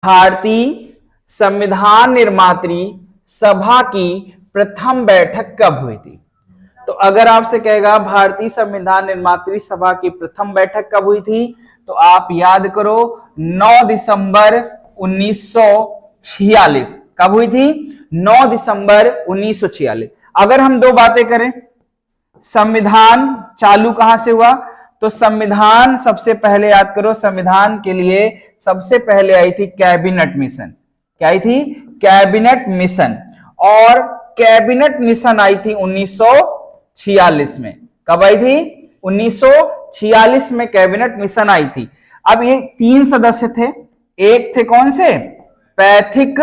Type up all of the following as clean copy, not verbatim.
भारतीय संविधान निर्मात्री सभा की प्रथम बैठक कब हुई थी? तो अगर आपसे कहेगा भारतीय संविधान निर्मात्री सभा की प्रथम बैठक कब हुई थी, तो आप याद करो 9 दिसंबर 1946। कब हुई थी? 9 दिसंबर 1946। अगर हम दो बातें करें, संविधान चालू कहां से हुआ, तो संविधान सबसे पहले याद करो, संविधान के लिए सबसे पहले आई थी कैबिनेट मिशन। क्या आई थी? Cabinet mission. और कैबिनेट मिशन आई थी 1946 में। कब आई थी? 1946 में कैबिनेट मिशन आई थी। अब ये 3 सदस्य थे। एक थे कौन से? Pethick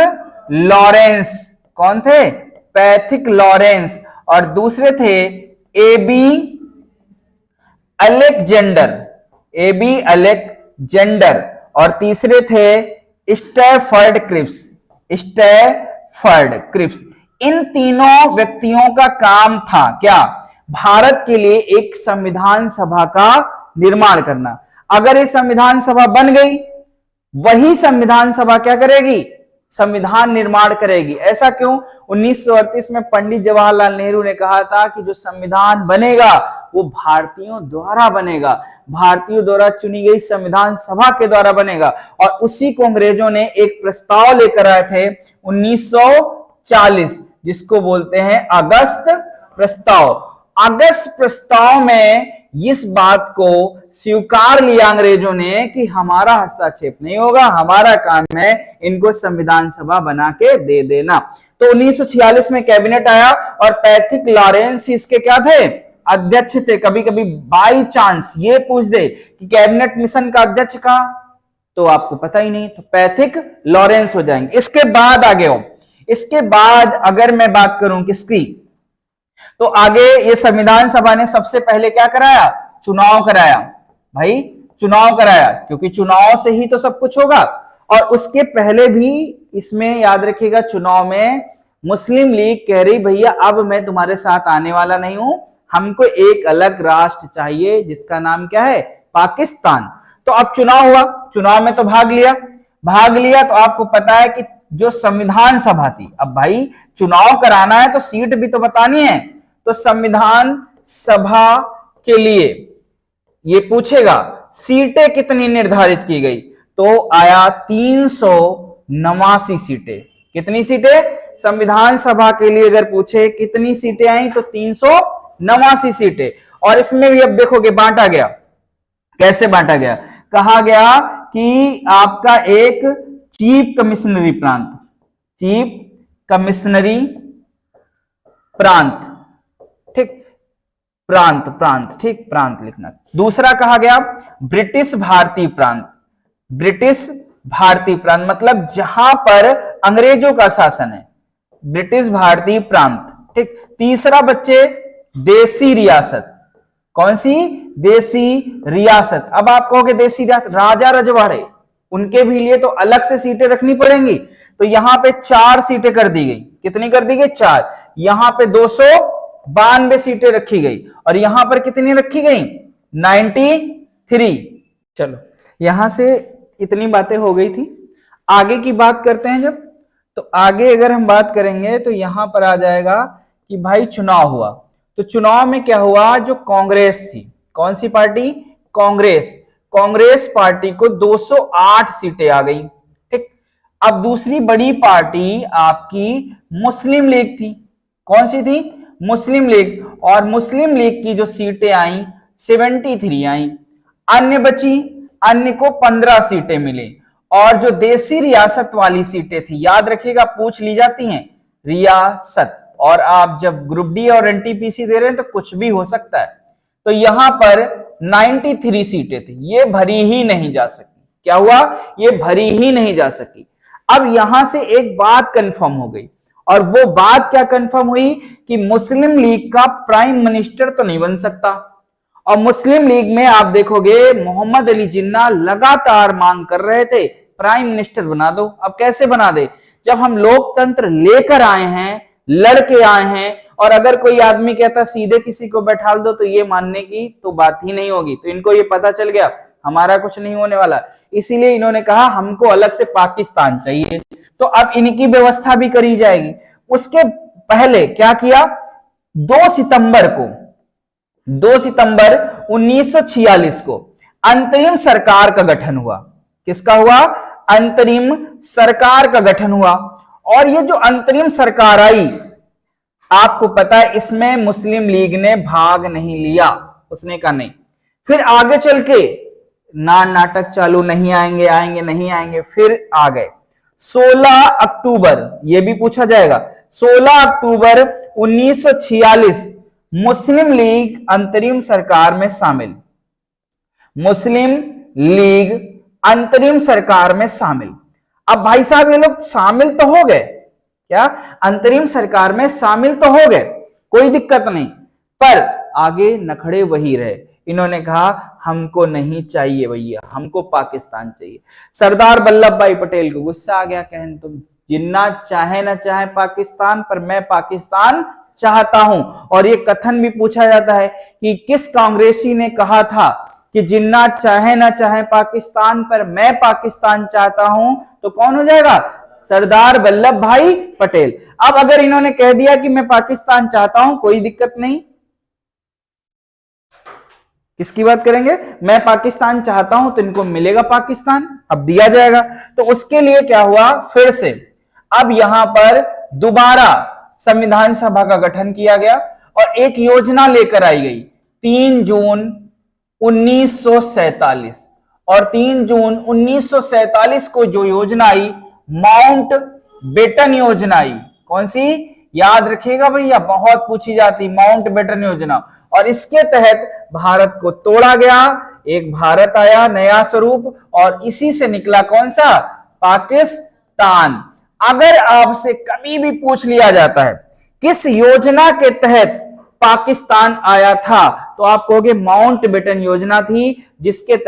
Lawrence. कौन थे? Pethick Lawrence. और दूसरे थे एबी अलेक्जेंडर। AB Alexander. और तीसरे थे स्टैफर्ड क्रिप्स। Stafford Cripps. इन तीनों व्यक्तियों का काम था क्या? भारत के लिए एक संविधान सभा का निर्माण करना। अगर ये संविधान सभा बन गई, वही संविधान सभा क्या करेगी? संविधान निर्माण करेगी। ऐसा क्यों? 1938 में पंडित जवाहरलाल नेहरू ने कहा था कि जो संविधान बनेगा वो भारतीयों द्वारा बनेगा, भारतीयों द्वारा चुनी गई संविधान सभा के द्वारा बनेगा। और उसी को अंग्रेजों ने एक प्रस्ताव लेकर आए थे 1940, जिसको बोलते हैं अगस्त प्रस्ताव। अगस्त प्रस्ताव में इस बात को स्वीकार लिया अंग्रेजों ने कि हमारा हस्तक्षेप नहीं होगा, हमारा काम है इनको संविधान सभा बना के दे देना। तो 1946 में कैबिनेट आया और पैथिक लॉरेंस इसके क्या थे? अध्यक्ष थे। कभी कभी बाई चांस ये पूछ दे कि कैबिनेट मिशन का अध्यक्ष का, तो आपको पता ही नहीं, तो पैथिक लॉरेंस हो जाएंगे। इसके बाद आगे हो, इसके बाद अगर मैं बात करूं किसकी, तो आगे ये संविधान सभा ने सबसे पहले क्या कराया? चुनाव कराया। भाई चुनाव कराया, क्योंकि चुनाव से ही तो सब कुछ होगा। और उसके पहले भी इसमें याद रखिएगा, चुनाव में मुस्लिम लीग कह रही भैया अब मैं तुम्हारे साथ आने वाला नहीं हूं, हमको एक अलग राष्ट्र चाहिए जिसका नाम क्या है? पाकिस्तान। तो अब चुनाव हुआ, चुनाव में तो भाग लिया। तो आपको पता है कि जो संविधान सभा थी, अब भाई चुनाव कराना है तो सीट भी तो बतानी है, तो संविधान सभा के लिए ये पूछेगा सीटें कितनी निर्धारित की गई, तो आया 389 सीटें। कितनी सीटें? संविधान सभा के लिए अगर पूछे कितनी सीटें आई, तो 389 सीटें। और इसमें भी अब देखोगे बांटा गया। कैसे बांटा गया? कहा गया कि आपका एक चीफ कमिश्नरी प्रांत, चीफ कमिश्नरी प्रांत, ठीक, प्रांत, ठीक, प्रांत लिखना। दूसरा कहा गया ब्रिटिश भारतीय प्रांत। ब्रिटिश भारतीय प्रांत मतलब जहां पर अंग्रेजों का शासन है, ब्रिटिश भारतीय प्रांत, ठीक। तीसरा बच्चे देसी रियासत। कौन सी? देसी रियासत। अब आप कहोगे देसी रियासत, राजा रजवाड़े, उनके भी लिए तो अलग से सीटें रखनी पड़ेंगी। तो यहां पे 4 सीटें कर दी गई। कितनी कर दी गई? 4। यहां पे 292 सीटें रखी गई। और यहां पर कितनी रखी गई? 93। चलो यहां से इतनी बातें हो गई थी। आगे की बात करते हैं जब, तो आगे अगर हम बात करेंगे तो यहां पर आ जाएगा कि भाई चुनाव हुआ। तो चुनाव में क्या हुआ? जो कांग्रेस थी, कौन सी पार्टी? कांग्रेस। कांग्रेस पार्टी को 208 सीटें आ गई, ठीक। अब दूसरी बड़ी पार्टी आपकी मुस्लिम लीग थी। कौन सी थी? मुस्लिम लीग। और मुस्लिम लीग की जो सीटें आई 73 आई। अन्य बची, अन्य को 15 सीटें मिली। और जो देसी रियासत वाली सीटें थी, याद रखिएगा पूछ ली जाती हैं रियासत, और आप जब ग्रुप डी और एनटीपीसी दे रहे हैं तो कुछ भी हो सकता है। तो यहां पर 93 सीटें थी, ये भरी ही नहीं जा सकी। क्या हुआ? ये भरी ही नहीं जा सकी। अब यहां से एक बात कंफर्म हो गई, और वो बात क्या कंफर्म हुई कि मुस्लिम लीग का प्राइम मिनिस्टर तो नहीं बन सकता। और मुस्लिम लीग में आप देखोगे मोहम्मद अली जिन्ना लगातार मांग कर रहे थे प्राइम मिनिस्टर बना दो। अब कैसे बना दे? जब हम लोकतंत्र लेकर आए हैं, लड़के आए हैं, और अगर कोई आदमी कहता सीधे किसी को बैठा दो तो ये मानने की तो बात ही नहीं होगी। तो इनको ये पता चल गया हमारा कुछ नहीं होने वाला, इसीलिए इन्होंने कहा हमको अलग से पाकिस्तान चाहिए। तो अब इनकी व्यवस्था भी करी जाएगी। उसके पहले क्या किया, 2 सितंबर 1946 को अंतरिम सरकार का गठन हुआ। किसका हुआ, अंतरिम सरकार का गठन हुआ। और ये जो अंतरिम सरकार आई, आपको पता है इसमें मुस्लिम लीग ने भाग नहीं लिया, उसने कहा नहीं। फिर आगे चल के नाटक चालू, नहीं आएंगे आएंगे नहीं आएंगे, फिर आ गए 16 अक्टूबर, ये भी पूछा जाएगा, 16 अक्टूबर 1946 मुस्लिम लीग अंतरिम सरकार में शामिल। मुस्लिम लीग अंतरिम सरकार में शामिल। अब भाई साहब ये लोग शामिल तो हो गए, क्या अंतरिम सरकार में शामिल तो हो गए, कोई दिक्कत नहीं, पर आगे नखड़े वही रहे। इन्होंने कहा हमको नहीं चाहिए भैया, हमको पाकिस्तान चाहिए। सरदार वल्लभ भाई पटेल को गुस्सा आ गया, कहन तुम जिन्ना चाहे ना चाहे पाकिस्तान, पर मैं पाकिस्तान चाहता हूं। और ये कथन भी पूछा जाता है कि किस कांग्रेसी ने कहा था कि जिन्ना चाहे ना चाहे पाकिस्तान, पर मैं पाकिस्तान चाहता हूं, तो कौन हो जाएगा, सरदार वल्लभ भाई पटेल। अब अगर इन्होंने कह दिया कि मैं पाकिस्तान चाहता हूं, कोई दिक्कत नहीं, किसकी बात करेंगे, मैं पाकिस्तान चाहता हूं तो इनको मिलेगा पाकिस्तान, अब दिया जाएगा। तो उसके लिए क्या हुआ, फिर से अब यहां पर दोबारा संविधान सभा का गठन किया गया और एक योजना लेकर आई गई 3 जून 1947। और 3 जून 1947 को जो योजना आई, माउंट बेटन योजना आई। कौन सी, याद रखिएगा भैया, बहुत पूछी जाती, माउंट बेटन योजना। और इसके तहत भारत को तोड़ा गया, एक भारत आया नया स्वरूप, और इसी से निकला कौन सा, पाकिस्तान। अगर आपसे कभी भी पूछ लिया जाता है किस योजना के तहत पाकिस्तान आया था, तो आप कहोगे माउंट बेटन योजना थी, जिसके तहत